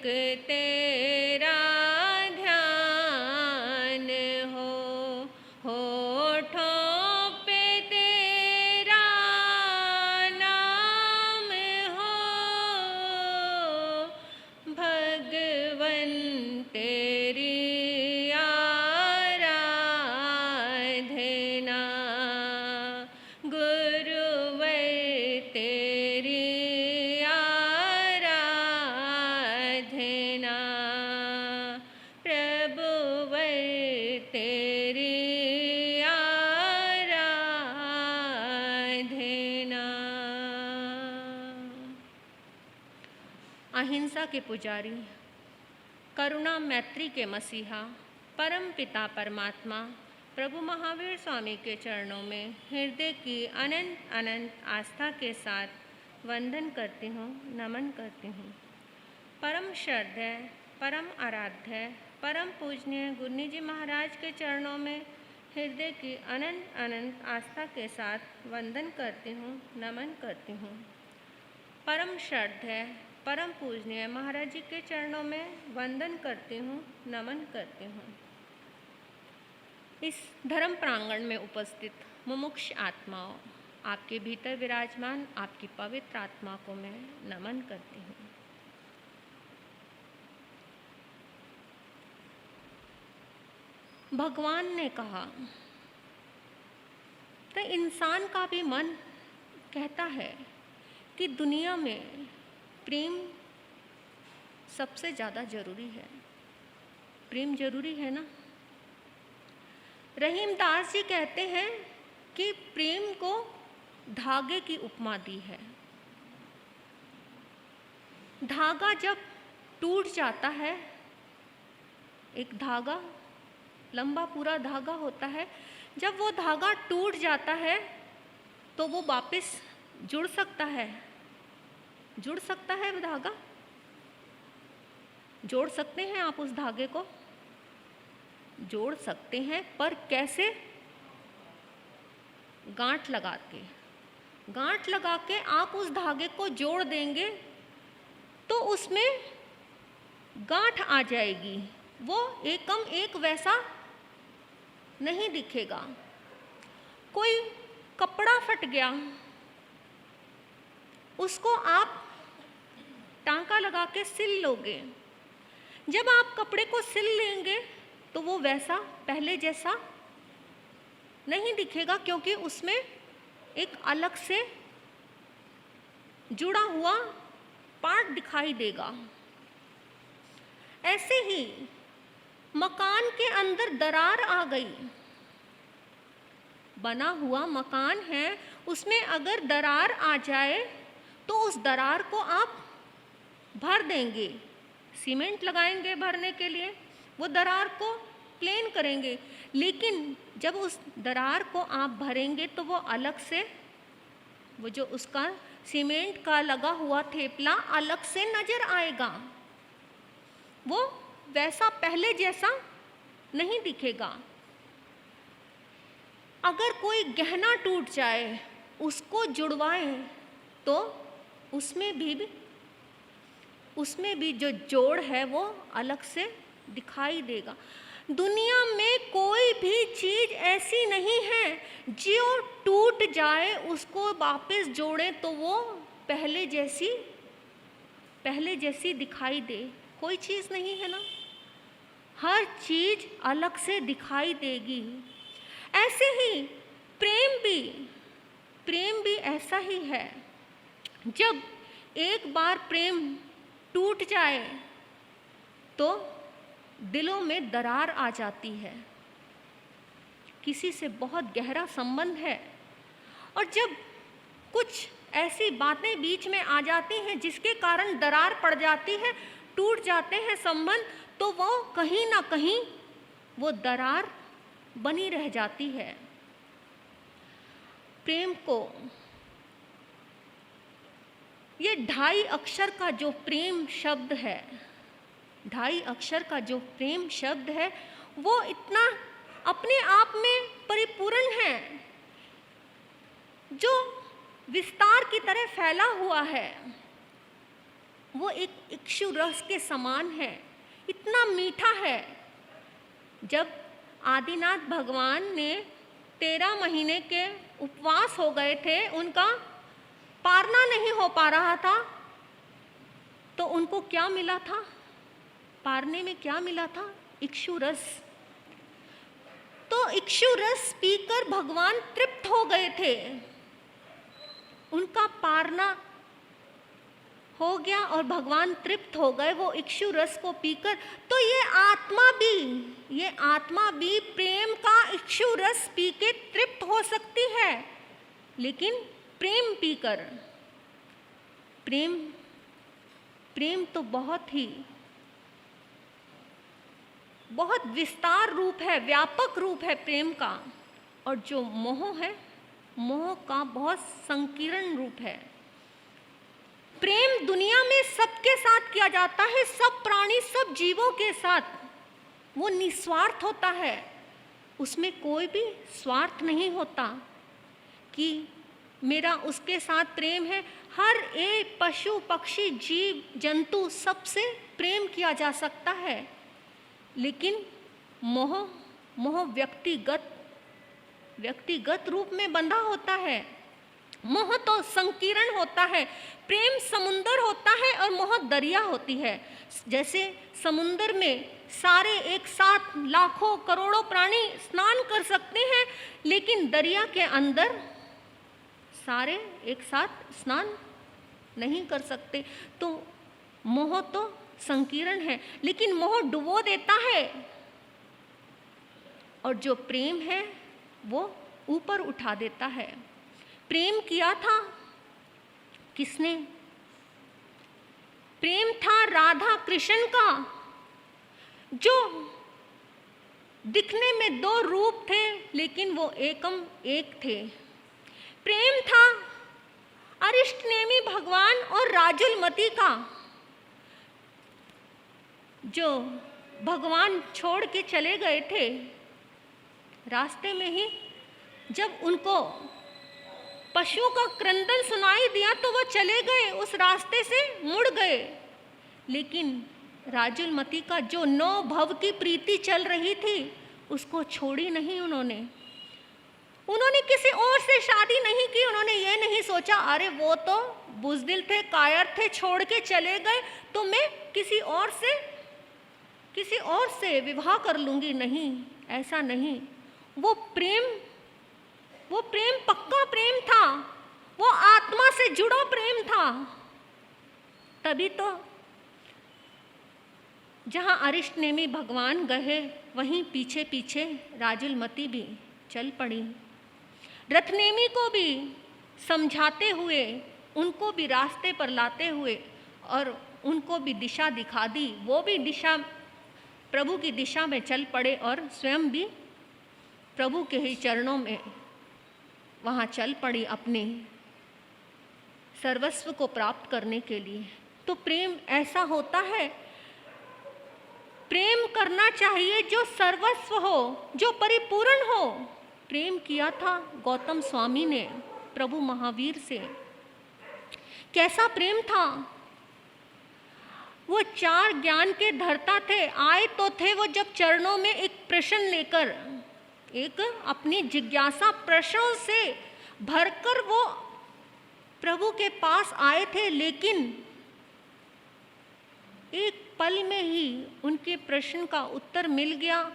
तेरा ध्यान हो, होठों पे तेरा नाम हो, भगवन तेरी आराधना, गुरुवर तेरी आराधना, प्रभुवर तेरी आराधना। अहिंसा के पुजारी, करुणा मैत्री के मसीहा, परम पिता परमात्मा प्रभु महावीर स्वामी के चरणों में हृदय की अनंत अनंत आस्था के साथ वंदन करती हूँ, नमन करती हूँ। परम श्रद्धेय, परम आराध्य, परम पूजनीय गुरनी जी महाराज के चरणों में हृदय की अनंत अनंत आस्था के साथ वंदन करती हूँ, नमन करती हूँ। परम श्रद्धेय, परम पूजनीय महाराज जी के चरणों में वंदन करती हूँ, नमन करती हूँ। इस धर्म प्रांगण में उपस्थित मुमुक्ष आत्माओं, आपके भीतर विराजमान आपकी पवित्र आत्मा को मैं नमन करती हूँ। भगवान ने कहा तो इंसान का भी मन कहता है कि दुनिया में प्रेम सबसे ज़्यादा जरूरी है। प्रेम जरूरी है ना। रहीमदास जी कहते हैं कि प्रेम को धागे की उपमा दी है। धागा जब टूट जाता है, एक धागा लंबा पूरा धागा होता है, जब वो धागा टूट जाता है तो वो वापस जुड़ सकता है। जुड़ सकता है वो धागा। जोड़ सकते हैं आप उस धागे को, जोड़ सकते हैं, पर कैसे? गांठ लगा के। गांठ लगा के आप उस धागे को जोड़ देंगे तो उसमें गांठ आ जाएगी, वो एकम एक वैसा नहीं दिखेगा। कोई कपड़ा फट गया, उसको आप टांका लगा के सिल लोगे। जब आप कपड़े को सिल लेंगे तो वो वैसा पहले जैसा नहीं दिखेगा, क्योंकि उसमें एक अलग से जुड़ा हुआ पार्ट दिखाई देगा। ऐसे ही मकान के अंदर दरार आ गई। बना हुआ मकान है, उसमें अगर दरार आ जाए तो उस दरार को आप भर देंगे, सीमेंट लगाएंगे भरने के लिए, वो दरार को प्लेन करेंगे। लेकिन जब उस दरार को आप भरेंगे तो वो अलग से, वो जो उसका सीमेंट का लगा हुआ थेपला अलग से नजर आएगा, वो वैसा पहले जैसा नहीं दिखेगा। अगर कोई गहना टूट जाए, उसको जुड़वाएं तो उसमें भी जो जोड़ है वो अलग से दिखाई देगा। दुनिया में कोई भी चीज ऐसी नहीं है जो टूट जाए उसको वापस जोड़े तो वो पहले जैसी दिखाई दे। कोई चीज नहीं है ना, हर चीज अलग से दिखाई देगी। ऐसे ही प्रेम भी ऐसा ही है। जब एक बार प्रेम टूट जाए तो दिलों में दरार आ जाती है। किसी से बहुत गहरा संबंध है और जब कुछ ऐसी बातें बीच में आ जाती हैं जिसके कारण दरार पड़ जाती है, टूट जाते हैं संबंध, तो वो कहीं ना कहीं वो दरार बनी रह जाती है। प्रेम को ये 2.5 अक्षर का जो प्रेम शब्द है, 2.5 अक्षर का जो प्रेम शब्द है, वो इतना अपने आप में परिपूर्ण है, जो विस्तार की तरह फैला हुआ है। वो एक इक्षु रस के समान है, इतना मीठा है। जब आदिनाथ भगवान ने 13 महीने के उपवास हो गए थे, उनका पारना नहीं हो पा रहा था, तो उनको क्या मिला था? पारने में क्या मिला था? इक्षु रस। तो इक्षु रस पीकर भगवान तृप्त हो गए थे, उनका पारना हो गया और भगवान तृप्त हो गए वो इक्षु रस को पीकर। तो ये आत्मा भी प्रेम का इक्षु रस पी के तृप्त हो सकती है, लेकिन प्रेम पीकर। प्रेम तो बहुत विस्तार रूप है, व्यापक रूप है प्रेम का। और जो मोह है, मोह का बहुत संकीर्ण रूप है। प्रेम दुनिया में सबके साथ किया जाता है, सब प्राणी, सब जीवों के साथ। वो निस्वार्थ होता है, उसमें कोई भी स्वार्थ नहीं होता कि मेरा उसके साथ प्रेम है। हर एक पशु पक्षी जीव जंतु सबसे प्रेम किया जा सकता है, लेकिन मोह व्यक्तिगत रूप में बंधा होता है। मोह तो संकीर्ण होता है, प्रेम समुंदर होता है और मोह दरिया होती है। जैसे समुंदर में सारे एक साथ लाखों करोड़ों प्राणी स्नान कर सकते हैं, लेकिन दरिया के अंदर सारे एक साथ स्नान नहीं कर सकते। तो मोह तो संकीर्ण है, लेकिन मोह डुबो देता है, और जो प्रेम है वो ऊपर उठा देता है। प्रेम किया था किसने? प्रेम था राधा कृष्ण का, जो दिखने में 2 रूप थे, लेकिन वो एकम एक थे। प्रेम था अरिष्टनेमी भगवान और राजुलमती का, जो भगवान छोड़ के चले गए थे। रास्ते में ही जब उनको पशुओं का क्रंदन सुनाई दिया तो वो चले गए, उस रास्ते से मुड़ गए। लेकिन राजुलमती का जो 9 भव की प्रीति चल रही थी, उसको छोड़ी नहीं उन्होंने किसी और से शादी नहीं की। उन्होंने ये नहीं सोचा अरे वो तो बुज़दिल थे, कायर थे, छोड़ के चले गए, तो मैं किसी और से विवाह कर लूँगी। नहीं, ऐसा नहीं। वो प्रेम पक्का प्रेम था, वो आत्मा से जुड़ा प्रेम था। तभी तो जहाँ अरिष्टनेमी भगवान गए, वहीं पीछे पीछे राजुलमती भी चल पड़ी। रथनेमी को भी समझाते हुए, उनको भी रास्ते पर लाते हुए और उनको भी दिशा दिखा दी। वो भी प्रभु की दिशा में चल पड़े और स्वयं भी प्रभु के ही चरणों में वहाँ चल पड़ी अपने सर्वस्व को प्राप्त करने के लिए। तो प्रेम ऐसा होता है, प्रेम करना चाहिए जो सर्वस्व हो, जो परिपूर्ण हो। प्रेम किया था गौतम स्वामी ने प्रभु महावीर से। कैसा प्रेम था? वो 4 ज्ञान के धर्ता थे। आए तो थे वो जब चरणों में एक प्रश्न लेकर, एक अपनी जिज्ञासा प्रश्नों से भरकर वो प्रभु के पास आए थे, लेकिन एक पल में ही उनके प्रश्न का उत्तर मिल गया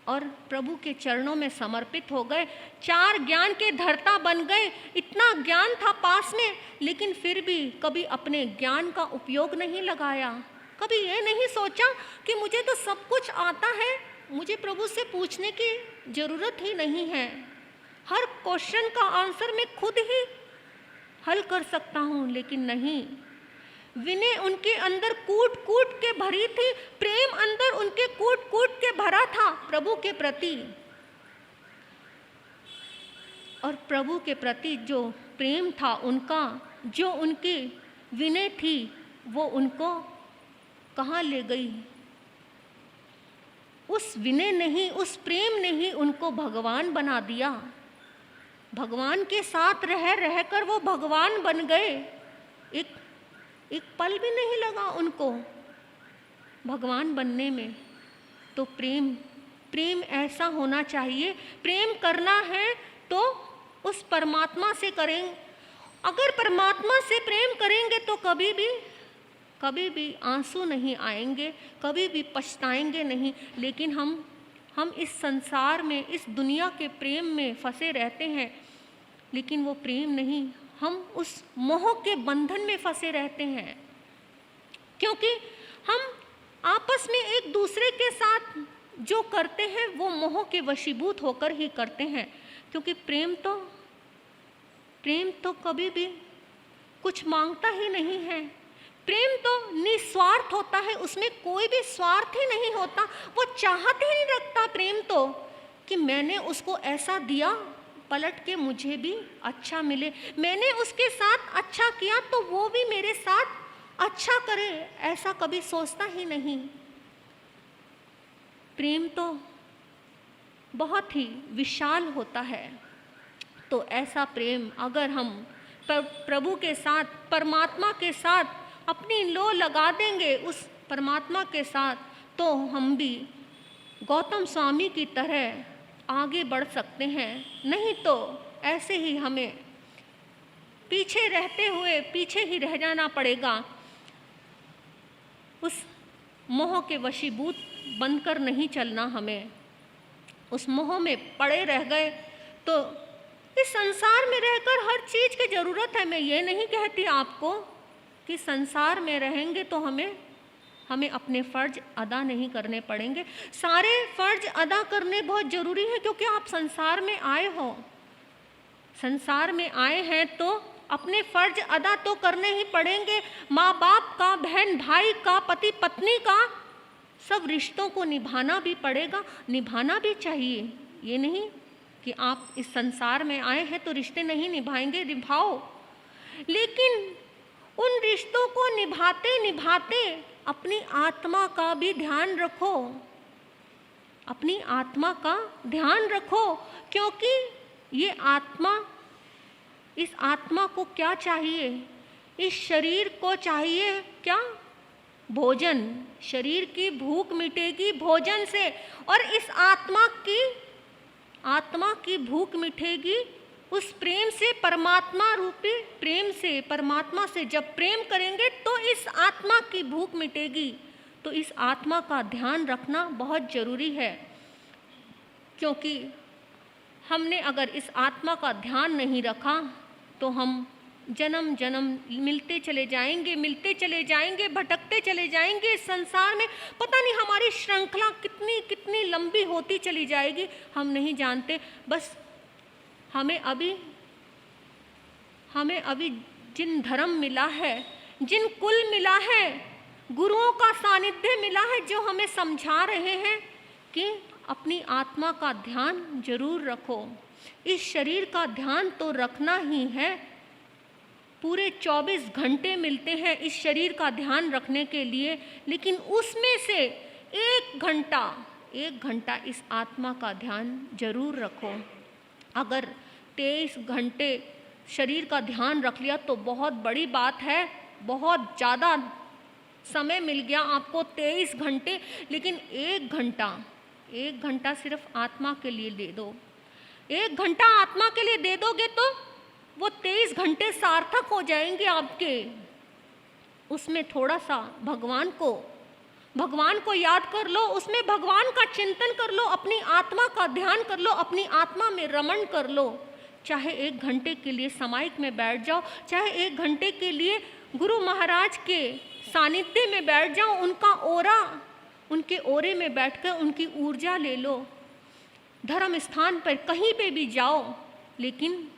और प्रभु के चरणों में समर्पित हो गए। 4 ज्ञान के धर्ता बन गए। इतना ज्ञान था पास में, लेकिन फिर भी कभी अपने ज्ञान का उपयोग नहीं लगाया। कभी ये नहीं सोचा कि मुझे तो सब कुछ आता है, मुझे प्रभु से पूछने की ज़रूरत ही नहीं है, हर क्वेश्चन का आंसर मैं खुद ही हल कर सकता हूँ। लेकिन नहीं, विनय उनके अंदर कूट कूट के भरी थी, प्रेम अंदर उनके कूट कूट के भरा था प्रभु के प्रति। और प्रभु के प्रति जो प्रेम था उनका, जो उनकी विनय थी, वो उनको कहाँ ले गई? उस विनय ने ही, उस प्रेम ने ही उनको भगवान बना दिया। भगवान के साथ रह रहकर वो भगवान बन गए। एक एक पल भी नहीं लगा उनको भगवान बनने में। तो प्रेम, प्रेम ऐसा होना चाहिए। प्रेम करना है तो उस परमात्मा से करें। अगर परमात्मा से प्रेम करेंगे तो कभी भी आंसू नहीं आएंगे, कभी भी पछताएंगे नहीं। लेकिन हम इस संसार में, इस दुनिया के प्रेम में फंसे रहते हैं, लेकिन वो प्रेम नहीं, हम उस मोह के बंधन में फंसे रहते हैं। क्योंकि हम आपस में एक दूसरे के साथ जो करते हैं वो मोह के वशीभूत होकर ही करते हैं। क्योंकि प्रेम तो कभी भी कुछ मांगता ही नहीं है। प्रेम तो निस्वार्थ होता है, उसमें कोई भी स्वार्थ ही नहीं होता। वो चाहत ही नहीं रखता प्रेम तो कि मैंने उसको ऐसा दिया पलट के मुझे भी अच्छा मिले, मैंने उसके साथ अच्छा किया तो वो भी मेरे साथ अच्छा करे, ऐसा कभी सोचता ही नहीं। प्रेम तो बहुत ही विशाल होता है। तो ऐसा प्रेम अगर हम प्रभु के साथ, परमात्मा के साथ अपनी लो लगा देंगे उस परमात्मा के साथ, तो हम भी गौतम स्वामी की तरह आगे बढ़ सकते हैं। नहीं तो ऐसे ही हमें पीछे रहते हुए पीछे ही रह जाना पड़ेगा। उस मोह के वशीभूत बनकर नहीं चलना हमें। उस मोह में पड़े रह गए तो इस संसार में रहकर हर चीज़ की ज़रूरत है। मैं ये नहीं कहती आपको कि संसार में रहेंगे तो हमें अपने फ़र्ज अदा नहीं करने पड़ेंगे। सारे फ़र्ज अदा करने बहुत ज़रूरी है, क्योंकि आप संसार में आए हो, संसार में आए हैं तो अपने फ़र्ज अदा तो करने ही पड़ेंगे। माँ बाप का, बहन भाई का, पति पत्नी का, सब रिश्तों को निभाना भी पड़ेगा, निभाना भी चाहिए। ये नहीं कि आप इस संसार में आए हैं तो रिश्ते नहीं निभाएंगे, निभाओ। लेकिन उन रिश्तों को निभाते निभाते अपनी आत्मा का भी ध्यान रखो, अपनी आत्मा का ध्यान रखो। क्योंकि ये आत्मा, इस आत्मा को क्या चाहिए? इस शरीर को चाहिए क्या? भोजन। शरीर की भूख मिटेगी भोजन से, और इस आत्मा की भूख मिटेगी उस प्रेम से, परमात्मा रूपी प्रेम से। परमात्मा से जब प्रेम करेंगे तो इस आत्मा की भूख मिटेगी। तो इस आत्मा का ध्यान रखना बहुत ज़रूरी है। क्योंकि हमने अगर इस आत्मा का ध्यान नहीं रखा तो हम जन्म जन्म मिलते चले जाएंगे, भटकते चले जाएंगे इस संसार में। पता नहीं हमारी श्रृंखला कितनी कितनी लंबी होती चली जाएगी, हम नहीं जानते। बस हमें अभी जिन धर्म मिला है, जिन कुल मिला है, गुरुओं का सानिध्य मिला है, जो हमें समझा रहे हैं कि अपनी आत्मा का ध्यान जरूर रखो। इस शरीर का ध्यान तो रखना ही है। पूरे 24 घंटे मिलते हैं इस शरीर का ध्यान रखने के लिए, लेकिन उसमें से एक घंटा इस आत्मा का ध्यान जरूर रखो। अगर 23 घंटे शरीर का ध्यान रख लिया तो बहुत बड़ी बात है, बहुत ज़्यादा समय मिल गया आपको 23 घंटे। लेकिन एक घंटा सिर्फ आत्मा के लिए दे दो। 1 घंटा आत्मा के लिए दे दोगे तो वो 23 घंटे सार्थक हो जाएंगे आपके। उसमें थोड़ा सा भगवान को याद कर लो, उसमें भगवान का चिंतन कर लो, अपनी आत्मा का ध्यान कर लो, अपनी आत्मा में रमण कर लो। चाहे 1 घंटे के लिए समाइक में बैठ जाओ, चाहे 1 घंटे के लिए गुरु महाराज के सानिध्य में बैठ जाओ, उनके ओरे में बैठकर उनकी ऊर्जा ले लो। धर्म स्थान पर कहीं पे भी जाओ, लेकिन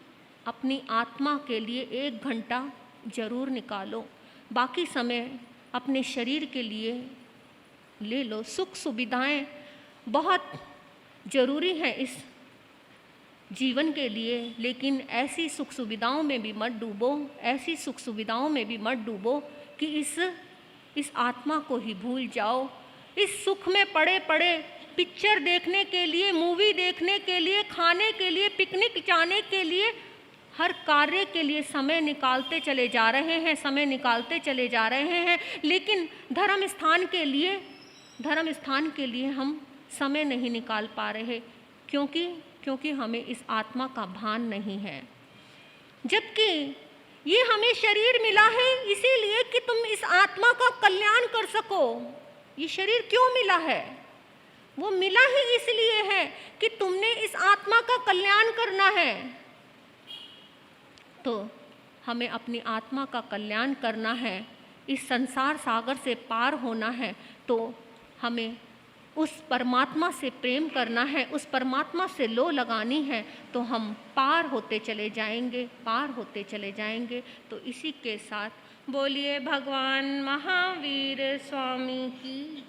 अपनी आत्मा के लिए 1 घंटा जरूर निकालो। बाकी समय अपने शरीर के लिए ले लो। सुख सुविधाएं बहुत ज़रूरी हैं इस जीवन के लिए, लेकिन ऐसी सुख सुविधाओं में भी मत डूबो, कि इस आत्मा को ही भूल जाओ। इस सुख में पड़े पड़े पिक्चर देखने के लिए, मूवी देखने के लिए, खाने के लिए, पिकनिक जाने के लिए हर कार्य के लिए समय निकालते चले जा रहे हैं, समय निकालते चले जा रहे हैं, लेकिन धर्म स्थान के लिए हम समय नहीं निकाल पा रहे, क्योंकि हमें इस आत्मा का भान नहीं है। जबकि ये हमें शरीर मिला है इसीलिए कि तुम इस आत्मा का कल्याण कर सको। ये शरीर क्यों मिला है? वो मिला ही इसलिए है कि तुमने इस आत्मा का कल्याण करना है। तो हमें अपनी आत्मा का कल्याण करना है, इस संसार सागर से पार होना है, तो हमें उस परमात्मा से प्रेम करना है, उस परमात्मा से लो लगानी है, तो हम पार होते चले जाएंगे, पार होते चले जाएंगे। तो इसी के साथ बोलिए भगवान महावीर स्वामी की